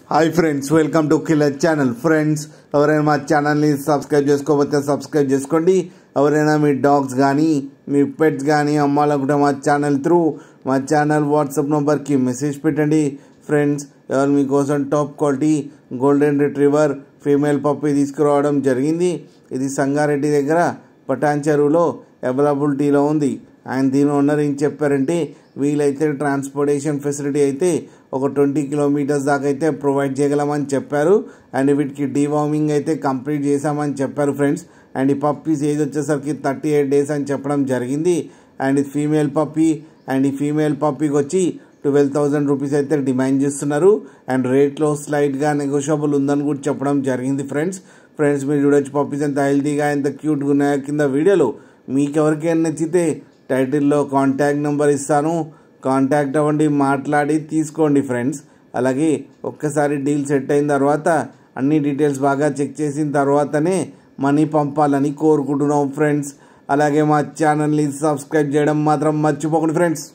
Hi friends, welcome to killer channel. Friends, ఎవరైనా మా ఛానల్ని సబ్స్క్రైబ్ చేసుకోకపోతే సబ్స్క్రైబ్ చేసుకోండి. ఎవరైనా మీ డాగ్స్ కానీ మీ పెట్స్ కానీ అమ్మాలనుకుంటే మా ఛానల్ త్రూ మా ఛానల్ వాట్సాప్ నెంబర్కి మెసేజ్ పెట్టండి. ఫ్రెండ్స్, ఎవరు మీకోసం top quality golden retriever female puppy తీసుకురావడం జరిగింది. ఇది సంగారెడ్డి దగ్గర పటాన్ చెరువులో అవైలబిలిటీలో ఉంది. అండ్ దీని ఓనర్ ఏం చెప్పారంటే, వీలైతే ట్రాన్స్పోర్టేషన్ ఫెసిలిటీ అయితే ఒక 20 కిలోమీటర్స్ దాకా అయితే ప్రొవైడ్ చేయగలమని చెప్పారు. అండ్ వీటికి డీవార్మింగ్ అయితే కంప్లీట్ చేశామని చెప్పారు ఫ్రెండ్స్. అండ్ ఈ పప్పీస్ ఏజ్ వచ్చేసరికి 38 డేస్ అని చెప్పడం జరిగింది. అండ్ ఇది ఫీమేల్ పప్పీ. అండ్ ఈ ఫీమేల్ పప్పీకి వచ్చి 12,000 రూపీస్ అయితే డిమాండ్ చేస్తున్నారు. అండ్ రేట్లో స్లైట్గా నెగోషియబుల్ ఉందని కూడా చెప్పడం జరిగింది ఫ్రెండ్స్. మీరు చూడొచ్చు పప్పీస్ ఎంత హెల్తీగా ఎంత క్యూట్గా ఉన్నాయో కింద వీడియోలో. మీకు ఎవరికైనా నచ్చితే టైటిల్లో కాంటాక్ట్ నెంబర్ ఇస్తాను, కాంటాక్ట్ అవ్వండి, మాట్లాడి తీసుకోండి ఫ్రెండ్స్. అలాగే ఒక్కసారి డీల్ సెట్ అయిన తర్వాత అన్ని డీటెయిల్స్ బాగా చెక్ చేసిన తర్వాతనే మనీ పంపాలని కోరుకుంటున్నాం ఫ్రెండ్స్. అలాగే మా ఛానల్ని సబ్స్క్రైబ్ చేయడం మాత్రం మర్చిపోకండి ఫ్రెండ్స్.